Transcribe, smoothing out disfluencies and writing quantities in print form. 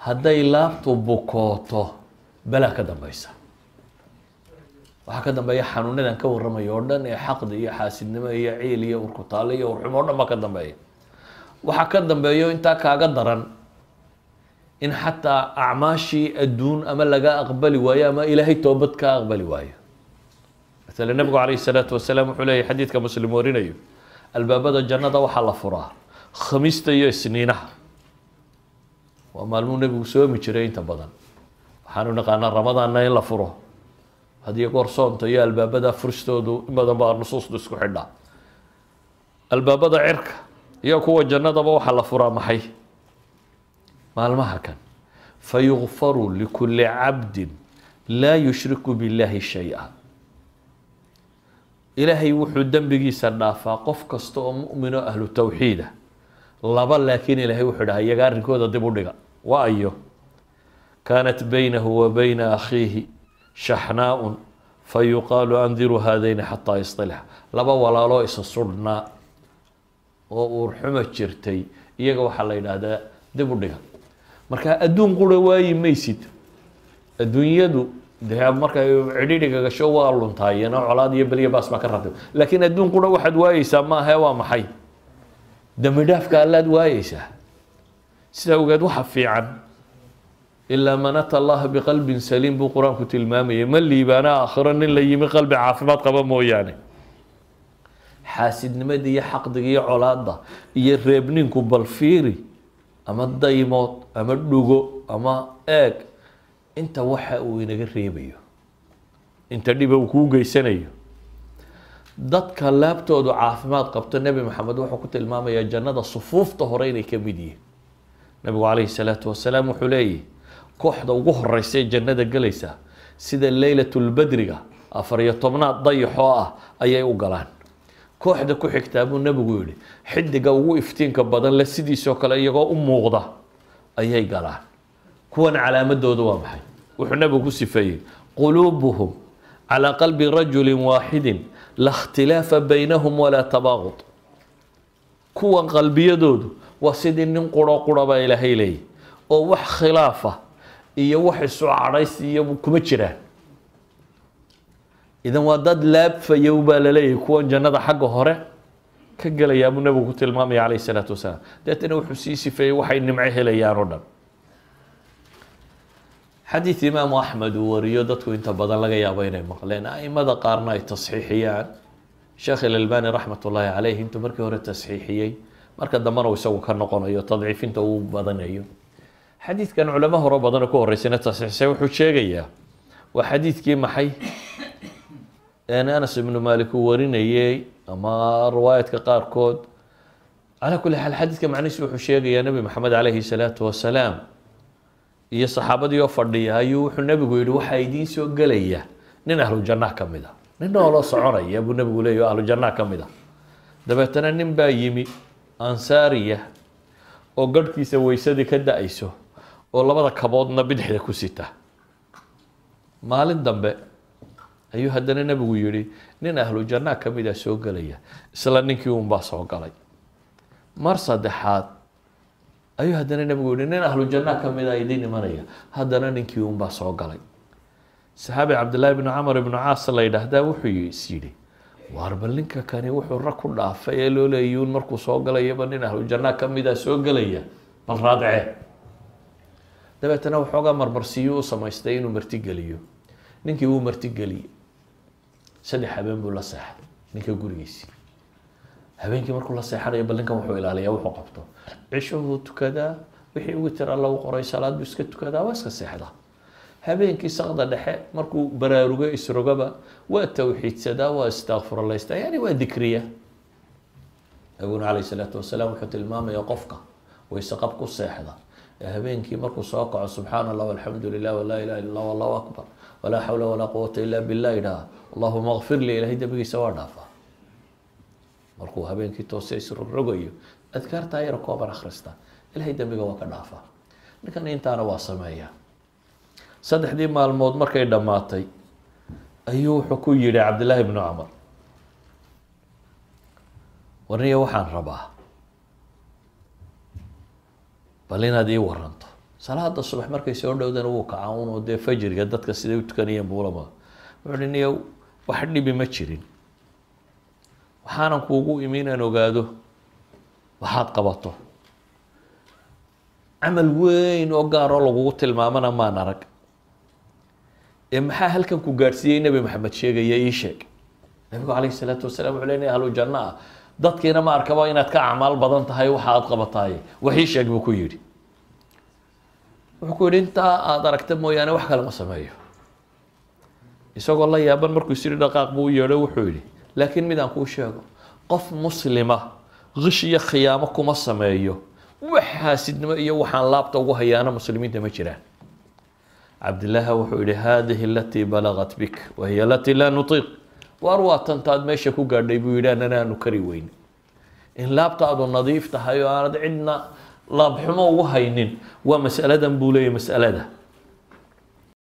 hadday laabtu bukooto balaa ka dambaysa waxaa ka dambeeya xanuunadan ka warramayo oo dhan ee xaqdi iyo xaasidnimo iyo ciil iyo urkutaale iyo urxumo oo dhan baa ka dambeeya waxaa ka dambeeyo intaa kaaga daran in xataa acmaashii adduun ama laga aqbali waayo ama ilaahay toobad kaa aqbali waayo مثلا النبي عليه الصلاة والسلام وحليه حديث كمسلم ورينيو البابة الجنة وحا لفراه خميسة iyo سنينها وما النبي سوى مجرين تبضن waxaanu naqaanaa ramadaanna in la furo haddii goor soonta iyo albaabada furistoodu in badan baa nusuustu isku xidhaa albaabada cirka iyo kuwa jannadaba waxaa la furaa maxay maalmaha kan fayugfaru likulli cabdin laa yushriku billahi shay-a ilaahay wuxuu dembigiisa dhaafaa qof kasta oo mu'mino ahlu tawxiida laba laakiin ilaahay wuxuu dhahaa iyaga arrinkooda dib u dhiga waa ayo كانت بينه وبين أخيه شحناء فيقال أنذروا هذين حتى يصطلح لبا ولا لو إسصرنا ورحمة جرتي إيجا وحلا هذا دبر دها مركا أدون قول واي ميسيد الدنيا دو ده مركا عديدك شو والله تاي أنا على دي بلي بس ما كرهته لكن أدون قول واحد واي سما هوا محي دمداف قال واي سه سو قد وحفي عن إلا من أتى الله بقلب سليم بقرآن كتلمامي من اللي بانا آخرا اللي يمي قلب عافمات قبل موياني حاسد نمدي حق دقي علاده يربنين كبال فيري أما الدايمات أما اللوغو أما إيك أنت وحا وينك الريبيو أنت اللي بوكوغي سنيو dadka laabtoodu caafimaad qabto nabi maxamed wuxuu ku tilmaamay jannada sufuuf tahoreen ay kamid yihiin nabigu calayhi salaatu wasalaam wuxuu leeyahay kooxda ugu horeysay jannada galaysa sida laylatul badriga 14aad dayaxoo ah ayay u galaan kooxda ku xigtaa buu nabigu yiri xidiga ugu iftiinka badan la sidiisoo kale iyagoo u muuqda ayay galaan kuwan calaamadoodu waa maxay wuxuu nabigu ku sifeeyay qulubuhum ala qalbi rajulin waahidin la ikhtilaafa baynahum wala tabaghud kuwan qalbiyadoodu waa sidii nin quro baa ilaahay leeyahay oo wax khilaafa iyo wax isu cadhays iyo kuma jiraan idan waa dad laabfayow baa la leeyahay kuwan jannada xagga hore ka galaya buu nabigu ku tilmaamay calayhi salaatu wasalaam deetana wuxuu sii sifeeyey waxay nimco helayaan oo dhan xadiid imaamu axmed uu wariyo dadku inta badan laga yaabo inay maqleen aimada qaarna ay tasxiixiyaan sheekh ilalbani raxmatullaahi caleyhi intuu markii hore tasxiixiyey marka dambena uu isagu ka noqonayo tadciifinta uu badanayo xadiidkan culamo hore badan ku horeysayna tasxiixisay wuxuu sheegayaa waa xadiidkii maxay anas ibnu maalik uu warinayay ama riwaayadka qaarkood calaa kulli xaal xadiidka macnihiisu wuxuu sheegayaa nabi maxamed calayhi salaatu wasalaam iyo saxaabadii oo fadhiya ayuu wuxuu nabigu yidhi waxaa idiin soo gelaya nin ahlu jannah ka mid a nin nooloo soconaya buu nabigu leeyahy ahlu jannah ka mid a dabeetana nin baa yimi ansaariya oo garhkiisa weysadii ka da-ayso oo labada kaboodna bidixda ku sita maalin dambe ayuu haddana nabigu yidhi nin ahlu jannah ka mid a soo gelaya isla ninkii uunbaa soo galay mar saddexaad ayuu haddana nabigu yidhi nin ahlu jannah ka mid a idiin imanaya haddana ninkii uunbaa soo galay saxaabi cabdillaahi ibnu camar ibnu caas la yidhaahdaa wuxuu is yidhi waar bal ninka kani wuxuu rag ku dhaafay ee loo leeyuun markuu soo galayaba nin ahlu jannah ka mid a soo gelaya bal raadcee dabeetana waxoogaa marmarsiiyuu u samaystay inuu martigeliyo ninkii wuu martigeliyey 3 habeen buu la seexday ninka gurigiisii habeenkii markuu la seexanayo bal ninkan wuxuu ilaaliyaa wuxuu qabto cishuhu tukadaa wixii ugu tira lagu qoray salaad buu iska tukadaa waa iska seexdaa habeenkii saqda dhexe markuu baraarugo isrogaba waa tawxiidsadaa waa istakfurlaystaa yani waa dikriya nabiguna calayhi salaatu wasalaam wuxuu tilmaamaya qofka wayse qab ku seexda habeenkii markuu soo kaco subxaana allah walxamdu lilah walaa ilaha illa allah wallahu akbar walaa xawla walaa quwata illa billah idhaha allahuma kfir lii ilaahay dembigiisa waa dhaafaa markuu habeenkii toose isrogrogayo adkaartaa yar kooban akhrista ilaahay dembiga waa ka dhaafaa ninkan intaana waa sameeyaa 3 maalmood markay dhammaatay ayuu wuxuu ku yidhi cabdillaahi ibnu camar warniya waxaan rabaa bal inaad ii waranto salaada subax markay soo dhowdana wuu kacaa unoo dee fajriga dadka siday u tukanayeen buulama wuxuu hi niyow wax dhibi ma jirin waxaanan kuugu imi inaan ogaado waxaad qabato camal weyn oo gaaroo lagugu tilmaamana maan arag ee maxaa halkan ku gaadhsiiyey nebi maxamed sheegaya ii sheeg nabigu calayhi salaatu wasalaam wuxuu leenahay ahlu janno ah dadkiina ma arkaba inaad ka acmaal badan tahay waxa aad qabataay wax ii sheeg buu ku yidhi wuxuu ku yidhi intaa aad aragta mooyaane wax kale ma sameeyo isagoo la yaaban markuu isiri dhaqaaq buu u yeedho wuxuu yidhi laakiin mid aan kuu sheego qof muslima qish iyo khiyaamo kuma sameeyo wax xaasidnimo iyo waxaan laabta ugu hayaana muslimiinta ma jiraan cabdillaahi wuxuu yidhi haadihi alatii balagat bik wahiya alatii laa nutiiq waar waa tantaad meesha ku gaadhay buu yidhi annana aanu kari weyn in laabtaadu nadiif tahay oo aanad cidna laabxumo ugu haynin waa mas'aladan buu leeyahy mas'alada